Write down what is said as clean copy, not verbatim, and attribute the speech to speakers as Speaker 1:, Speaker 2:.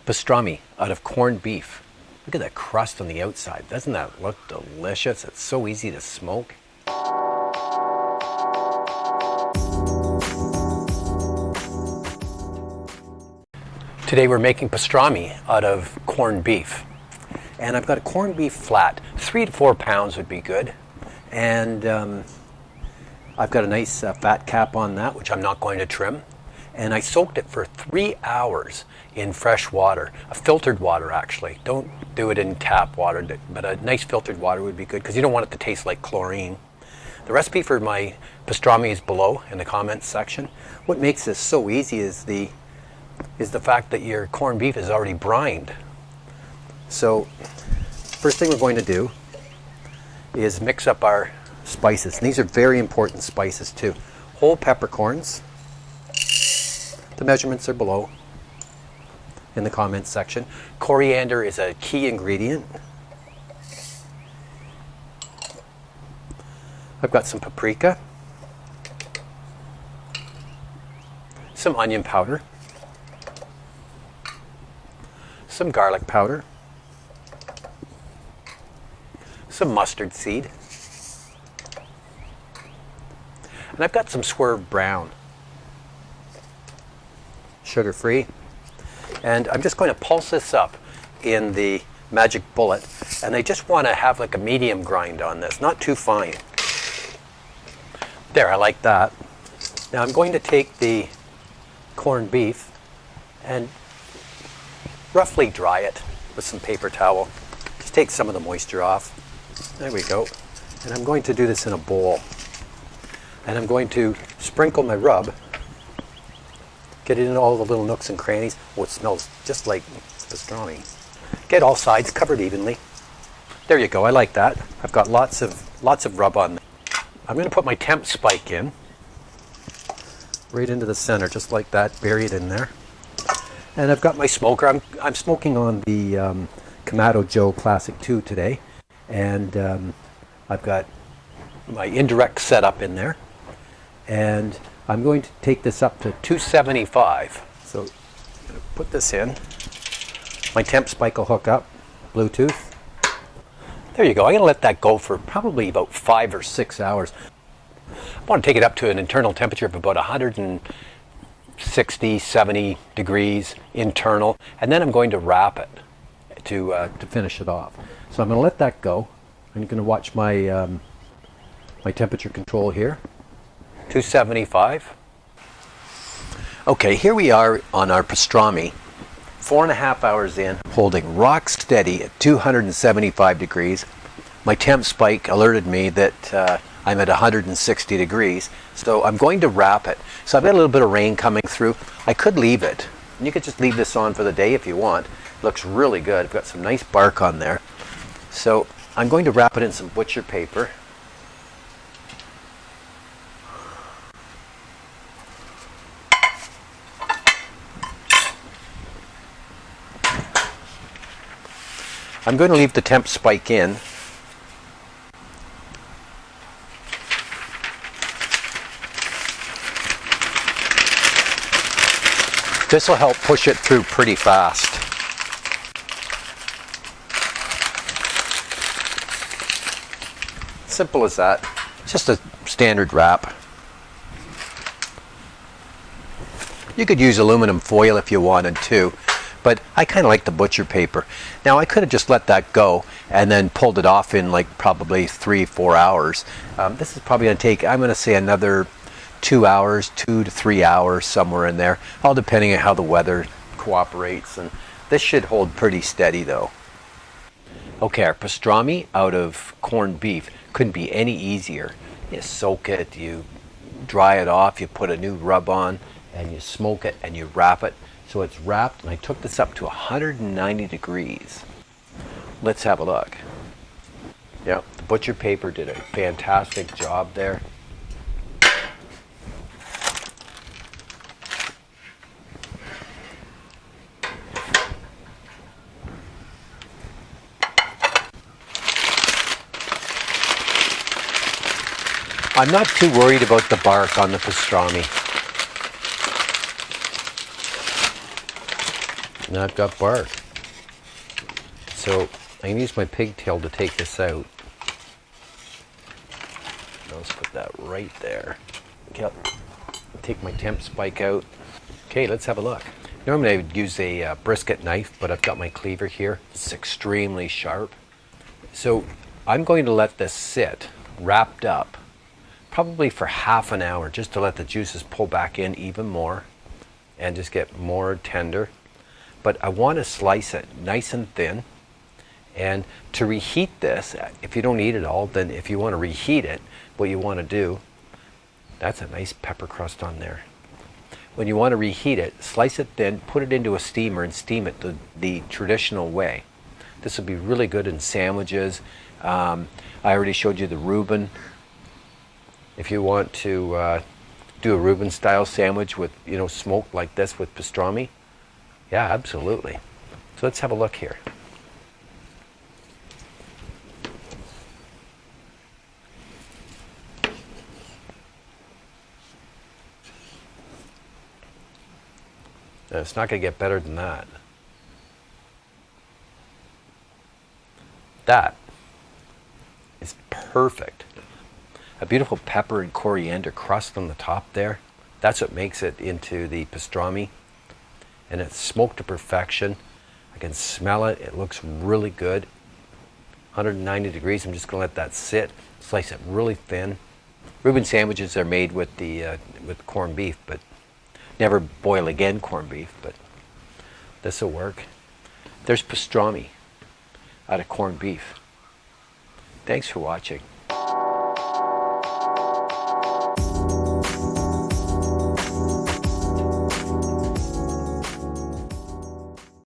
Speaker 1: Pastrami out of corned beef. Look at that crust on the outside. Doesn't that look delicious? It's so easy to smoke. Today we're making pastrami out of corned beef. And I've got a corned beef flat. 3 to 4 pounds would be good. And I've got a nice fat cap on that, which I'm not going to trim. And I soaked it for 3 hours in fresh water, filtered water actually. Don't do it in tap water, but a nice filtered water would be good because you don't want it to taste like chlorine. The recipe for my pastrami is below in the comments section. What makes this so easy is the fact that your corned beef is already brined. So first thing we're going to do is mix up our spices. And these are very important spices too. Whole peppercorns. The measurements are below in the comments section. Coriander is a key ingredient. I've got some paprika, some onion powder, some garlic powder, some mustard seed, and I've got some Swerve brown, sugar-free. And I'm just going to pulse this up in the magic bullet, and I just want to have like a medium grind on this, not too fine. There, I like that. Now I'm going to take the corned beef and roughly dry it with some paper towel. Just take some of the moisture off. There we go. And I'm going to do this in a bowl. And I'm going to sprinkle my rub. Get it in all the little nooks and crannies. Oh, it smells just like pastrami. Get all sides covered evenly. There you go, I like that. I've got lots of rub on there. I'm going to put my temp spike in. Right into the center, just like that, bury it in there. And I've got my smoker. I'm smoking on the Kamado Joe Classic 2 today. And I've got my indirect setup in there. And I'm going to take this up to 275. So I'm going to put this in. My temp spike will hook up, Bluetooth. There you go. I'm going to let that go for probably about 5 or 6 hours. I want to take it up to an internal temperature of about 160, 70 degrees internal. And then I'm going to wrap it to finish it off. So I'm going to let that go. I'm going to watch my, my temperature control here. 275. Okay, here we are on our pastrami, 4.5 hours in, holding rock steady at 275 degrees. My temp spike alerted me that I'm at 160 degrees, so I'm going to wrap it. So I've got a little bit of rain coming through. I could leave it, and you could just leave this on for the day if you want. It looks really good. I've got some nice bark on there. So I'm going to wrap it in some butcher paper. I'm going to leave the temp spike in. This will help push it through pretty fast. Simple as that. Just a standard wrap. You could use aluminum foil if you wanted to, but I kind of like the butcher paper. Now I could have just let that go and then pulled it off in like probably 3-4 hours. This is probably going to take, I'm going to say, another 2 hours, 2 to 3 hours, somewhere in there, all depending on how the weather cooperates. And this should hold pretty steady though. Okay, our pastrami out of corned beef couldn't be any easier. You soak it, you dry it off, you put a new rub on, and you smoke it and you wrap it. So it's wrapped, and I took this up to 190 degrees. Let's have a look. Yeah, the butcher paper did a fantastic job there. I'm not too worried about the bark on the pastrami. Now I've got bark. So I can use my pigtail to take this out. Let's put that right there. Okay, take my temp spike out. Okay, let's have a look. Normally I would use a brisket knife, but I've got my cleaver here. It's extremely sharp. So I'm going to let this sit wrapped up probably for half an hour, just to let the juices pull back in even more and just get more tender. But I want to slice it nice and thin. And to reheat this, if you don't eat it all, then if you want to reheat it, what you want to do, that's a nice pepper crust on there. When you want to reheat it, slice it thin, put it into a steamer and steam it the traditional way. This will be really good in sandwiches. I already showed you the Reuben. If you want to do a Reuben style sandwich with, smoked like this with pastrami, yeah, absolutely. So let's have a look here. Now, it's not going to get better than that. That is perfect. A beautiful pepper and coriander crust on the top there. That's what makes it into the pastrami. And it's smoked to perfection. I can smell it. It looks really good. 190 degrees. I'm just going to let that sit. Slice it really thin. Reuben sandwiches are made with with corned beef, but never boil again corned beef. But this will work. There's pastrami out of corned beef. Thanks for watching.